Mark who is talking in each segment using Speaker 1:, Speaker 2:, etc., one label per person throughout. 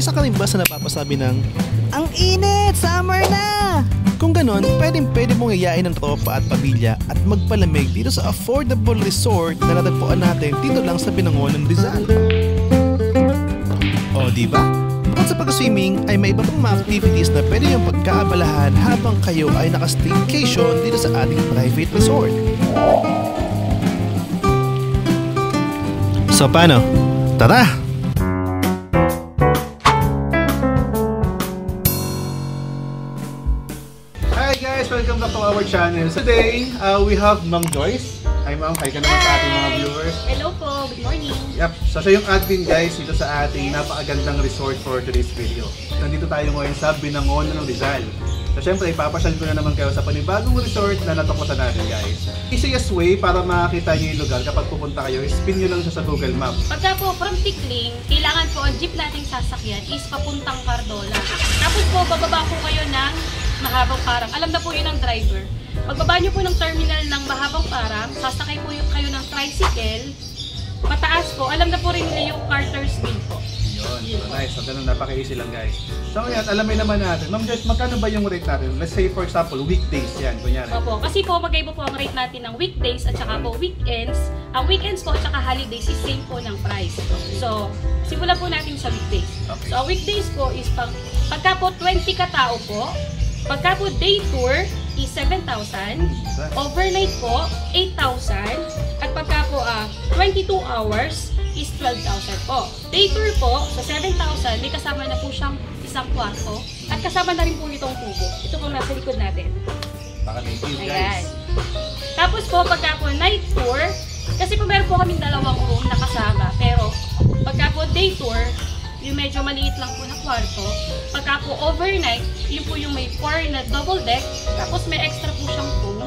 Speaker 1: Isa ka rin ba sa napapasabi ng ang init! Summer na! Kung ganon, pwede mong iyain ng tropa at pamilya at magpalamig dito sa affordable resort na natagpuan natin dito lang sa Binangonan, Rizal. O diba? Bukod sa pag-swimming ay may iba pang mga activities na pwede yung pagkaabalahan habang kayo ay naka-staycation dito sa ating private resort. So paano? Tara!
Speaker 2: Welcome back to our channel. Today, we have Ma'am Joyce. Hi Ma'am, hi ka naman sa ating mga viewers.
Speaker 3: Hello po, good morning.
Speaker 2: Yep, so siya yung admin guys dito sa ating napakagandang resort for today's video. Nandito tayo ngayon sa Binangonan, Rizal. So syempre, ipapasyal ko na naman kayo sa panibagong resort na natuklasan natin guys. Easiest way para makakita nyo yung lugar kapag pupunta kayo, spin nyo lang siya sa Google Map.
Speaker 3: Pagka po from Tikling, kailangan po ang jeep nating sasakyan is papuntang Cardola. Tapos po, bababa po kayo ng Mahabang Parang. Alam na po yun ng driver. Pagbaba nyo po ng terminal ng Mahabang Parang, sasakay po kayo ng tricycle. Pataas po, alam na po rin nila yung Carter's Mill po.
Speaker 2: Yun, so nice. So ganun, napaka-easy lang guys. So ngayon, alamin naman natin. Ma'am Joyce, magkano ba yung rate natin? Let's say for example, weekdays yan, kunyari.
Speaker 3: Opo, kasi po magkaiba po ang rate natin ng weekdays at saka po weekends. Ang weekends po at saka holidays is same po ng price. So, simulan po natin sa weekdays.
Speaker 2: Okay.
Speaker 3: So, ang weekdays po is pagka po 20 katao po, pagka po day tour is 7,000, overnight po 8,000, at pagka po 22 hours is 12,000 po. Day tour po sa 7,000, may kasama na po siyang isang kwarto at kasama na rin po itong tubo. Ito po nasa likod natin.
Speaker 2: Paka-native guys.
Speaker 3: Ayan. Tapos po pagka po night tour, kasi po meron po kaming dalawang room na kasama, pero pagka po day tour, yung medyo maliit lang po na kwarto. Pagka po overnight, yun po yung may 4 na double deck, tapos may extra po siyang room.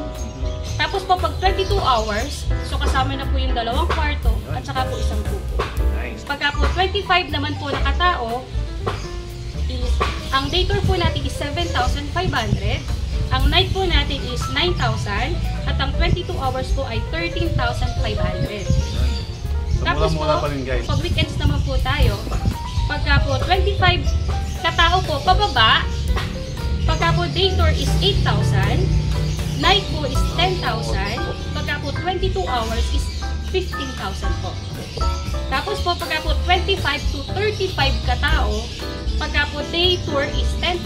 Speaker 3: Tapos po pag 22 hours, so kasama na po yung dalawang kwarto at saka po isang tubo.
Speaker 2: Nice.
Speaker 3: Pagka po 25 naman po na katao, ang day tour po natin is 7,500, ang night po natin is 9,000, at ang 22 hours po ay 13,500. Tapos po,
Speaker 2: pa rin, guys.
Speaker 3: pag weekends naman po tayo, pagka po 25 katao po pababa, pagka po day tour is 8,000, night po is 10,000, pagka po 22 hours is 15,000 po. Tapos po pagka po 25 to 35 katao, pagka po day tour is 10,000,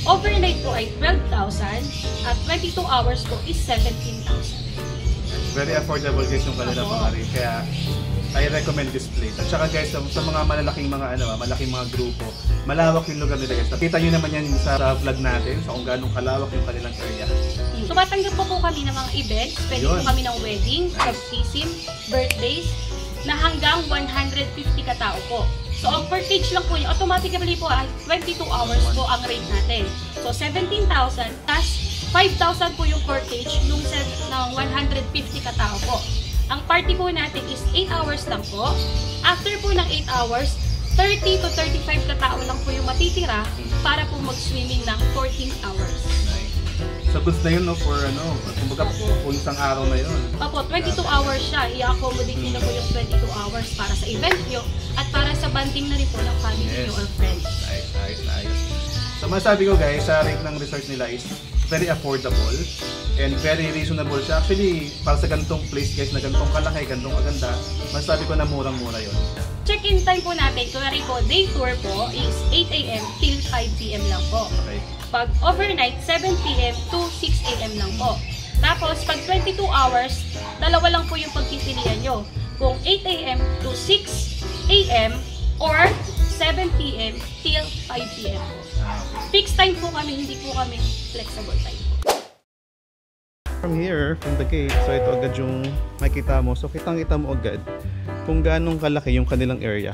Speaker 3: overnight po ay 12,000, at 22 hours po is 17,000.
Speaker 2: Very affordable guys yung kanila pang ari. Kaya I recommend this place. At saka guys, sa mga malalaking mga malaking mga grupo, malawak yung lugar nila guys. Nakita nyo naman yan sa vlog natin, sa kung gaano kalawak yung kanilang area.
Speaker 3: Tumatanggap po kami ng mga events, pwede po kami ng wedding, baptism, birthdays, na hanggang 150 katao po. So ang per cage lang po yung automatically po ay 22 hours po ang rate natin. So 17,000 plus 5,000 po yung per cage nung ng 150 katao po. Ang party po natin is 8 hours lang po. After po ng 8 hours, 30 to 35 katao lang po yung matitira para po mag-swimming ng 14 hours.
Speaker 2: Nice. So goods na yun no, for kumbaga po isang araw na yun.
Speaker 3: Opo, 22 hours siya. I-accommodate nyo na po yung 22 hours para sa event nyo at para sa banding na rin po ng family nyo or friends.
Speaker 2: Nice. So masabi ko guys, sa rate ng resort nila is very affordable and very reasonable siya. Actually, para sa ganitong place guys, na ganitong kalaki, ganitong kaganda, masabi ko na murang-mura yun.
Speaker 3: Check-in time po natin, kunwari po, day tour po is 8 AM till 5 PM lang po.
Speaker 2: Okay.
Speaker 3: Pag overnight, 7 PM to 6 AM lang po. Tapos, pag 22 hours, dalawa lang po yung pagpipilian nyo. Kung 8 AM to 6 AM or 7 PM till 5 PM. Fixed time po kami, hindi po kami flexible time.
Speaker 1: From here, from the gate, so ito agad yung makikita mo. So kitang-kita mo agad kung ganong kalaki yung kanilang area.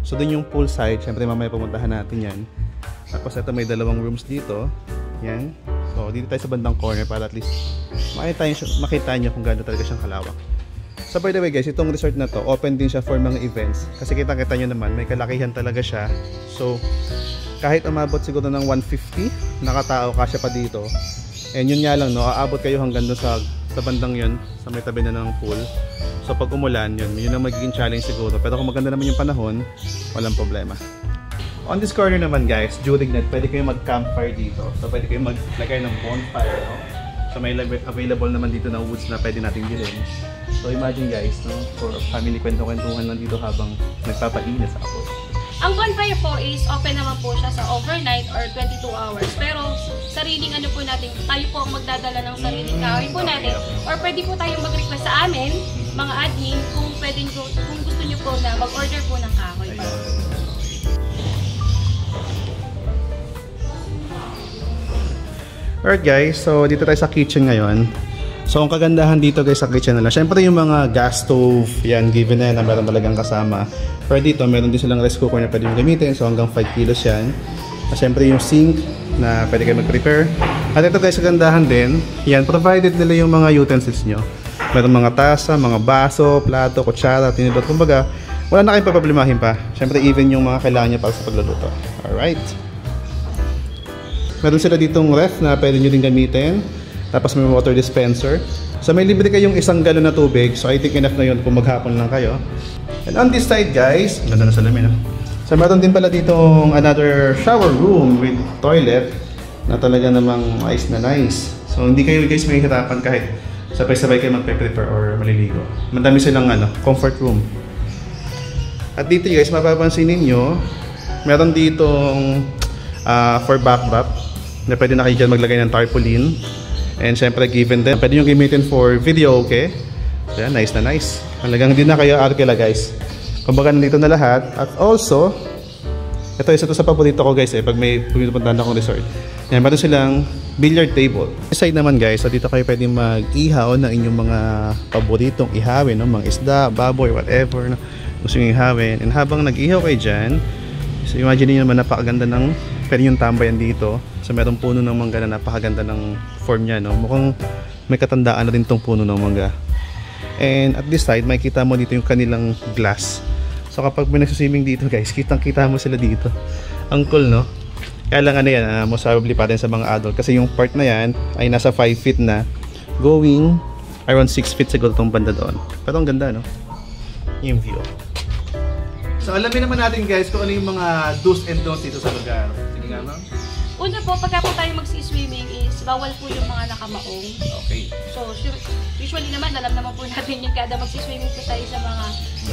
Speaker 1: So dun yung poolside, syempre mamaya pumuntahan natin yan. Tapos ito may dalawang rooms dito. Yan. So dito tayo sa bandang corner para at least makita nyo kung gaano talaga siyang kalawak. So by the way guys, itong resort na to, open din siya for mga events. Kasi kitang-kita nyo naman, may kalakihan talaga siya. So kahit umabot siguro ng 150 nakatao kasya pa dito. And yun nga lang no, aabot kayo hanggang doon sa bandang yun, sa may tabi na ng pool. So pag umulan, yun ang magiging challenge siguro. Pero kung maganda naman yung panahon, walang problema. On this corner naman guys, during night, pwede kayo mag-campfire dito. So pwede kayo maglagay ng bonfire, no? So may available naman dito na woods na pwede natin bilhin. So imagine guys, no? For family kwento-kwentuhan lang dito habang nagpapainit sa apoy.
Speaker 3: Ang bonfire po is open naman po siya sa overnight or 22 hours. Pero sariling ano po natin, tayo po ang magdadala ng sariling kahoy po natin. Or pwede po tayong mag-request sa amin, mga admin, kung gusto nyo po na mag-order po ng kahoy.
Speaker 1: Alright guys, so dito tayo sa kitchen ngayon. So ang kagandahan dito guys sa kitchen nila, syempre yung mga gas stove, yan, given na meron talagang kasama. Pero dito, meron din silang rice cooker na pwede yung gamitin, so hanggang 5 kilos yan. At syempre yung sink na pwede kayo mag-prepare. At ito guys, kagandahan din, yan, provided nila yung mga utensils nyo. Meron mga tasa, mga baso, plato, kutsara, tinidor, kumbaga, wala na kayong paproblemahin pa. Syempre even yung mga kailangan nyo para sa pagluluto. Alright. Meron sila ditong ref na pwede nyo din gamitin. Tapos may water dispenser. So may libre kayong 1 galon na tubig. So I think enough na yun kung maghapon lang kayo. And on this side guys, ganda na salamin ha. So meron din pala ditong another shower room with toilet na talaga namang nice na nice. So hindi kayo guys mahihirapan kahit sabay-sabay kayo magpe-prepare or maliligo. Madami silang comfort room. At dito guys, mapapansin ninyo, meron ditong for backdrop na pwede na kayo dyan maglagay ng tarpaulin. And syempre given din, pwede nyo gamitin for video, okay? So yan, nice na nice. Talagang hindi na kayo arkela guys. Kumbaga nandito na lahat. At also, ito isa to sa paborito ko guys pag may pumuntahan akong resort. Yan, meron silang billiard table. This side naman guys, so dito kayo pwede mag-ihaw ng inyong mga paboritong ihawin, no? Mga isda, baboy, whatever, no? Gusto nyo ihawin. And habang nag-ihaw kayo dyan, so imagine niyo naman napakaganda ng pwede yung tambayan dito. So meron puno ng mangga na napakaganda ng form niya, no? Mukhang may katandaan na rin tong puno ng mangga. And at this side, makikita mo dito yung kanilang glass. So kapag may nagsiswimming dito guys, kitang-kita mo sila dito. Ang cool, no? Kaya lang yan, most probably pa rin sa mga adult. Kasi yung part na yan ay nasa 5 feet na, going around 6 feet siguro itong banda doon. Pero ang ganda, no? Yung view.
Speaker 2: So alamin naman natin guys kung ano yung mga do's and don'ts dito sa lugar. Sige nga ma'am.
Speaker 3: Una po, pagka po tayo magsi-swimming is bawal po yung mga nakamaong.
Speaker 2: Okay.
Speaker 3: So, usually naman, alam naman po natin yung kada magsi-swimming po tayo sa mga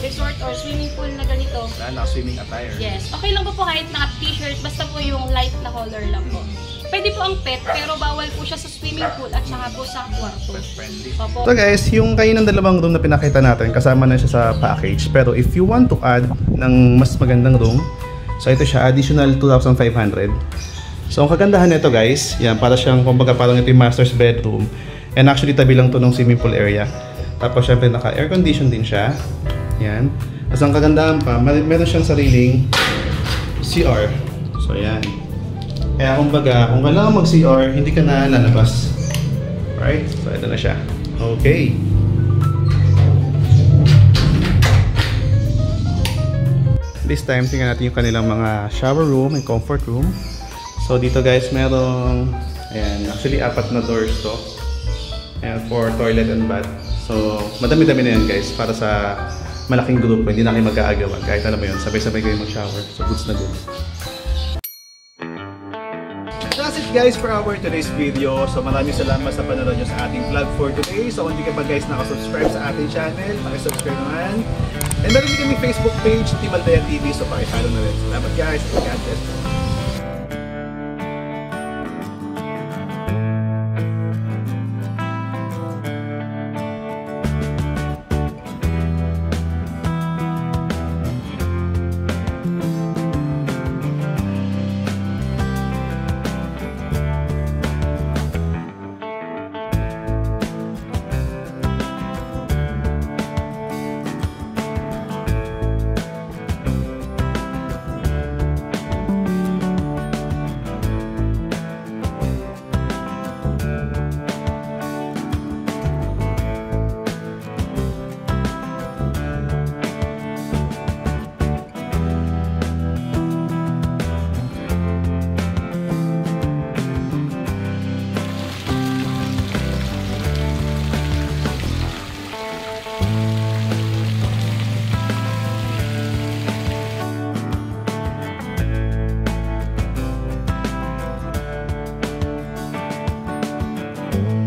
Speaker 3: resort or swimming pool na ganito.
Speaker 2: Naka-swimming attire.
Speaker 3: Yes. Okay lang po kahit naka-t-shirt, basta po yung light na color lang po. Pwede po ang pet, pero bawal po siya sa swimming pool at saka po sa kwarto.
Speaker 2: Pet friendly.
Speaker 3: Opo.
Speaker 1: So guys, yung kayo ng dalawang room na pinakita natin, kasama na siya sa package. Pero if you want to add ng mas magandang room, so ito siya, additional 2,500. So ang kagandahan nito guys, yan, para siyang kumbaga parang ito yung master's bedroom. And actually tabi lang to ng swimming pool area. Tapos syempre naka air condition din siya. Yan. Tapos ang kagandahan pa, meron siyang sariling CR. So yan. Kaya kumbaga, kung kailangan mag-CR, hindi ka na lalabas. Right? So ito na siya. Okay. This time, tingnan natin yung kanilang mga shower room and comfort room. So dito guys, merong, ayan, actually 4 na doors to. Ayan, for toilet and bath. So madami-dami na yan guys, para sa malaking grupo, hindi na kayo mag-aagawan. Kahit alam mo yun, sabay-sabay kayo mag-shower. So goods na goods. That's it guys for our today's video. So maraming salamat sa panonood nyo sa ating vlog for today. So kung hindi ka pa guys nakasubscribe sa ating channel, pakisubscribe naman. And meron din kami Facebook page, Team Aldea TV, so pakipollow na rin. Salamat guys, God bless. Bye!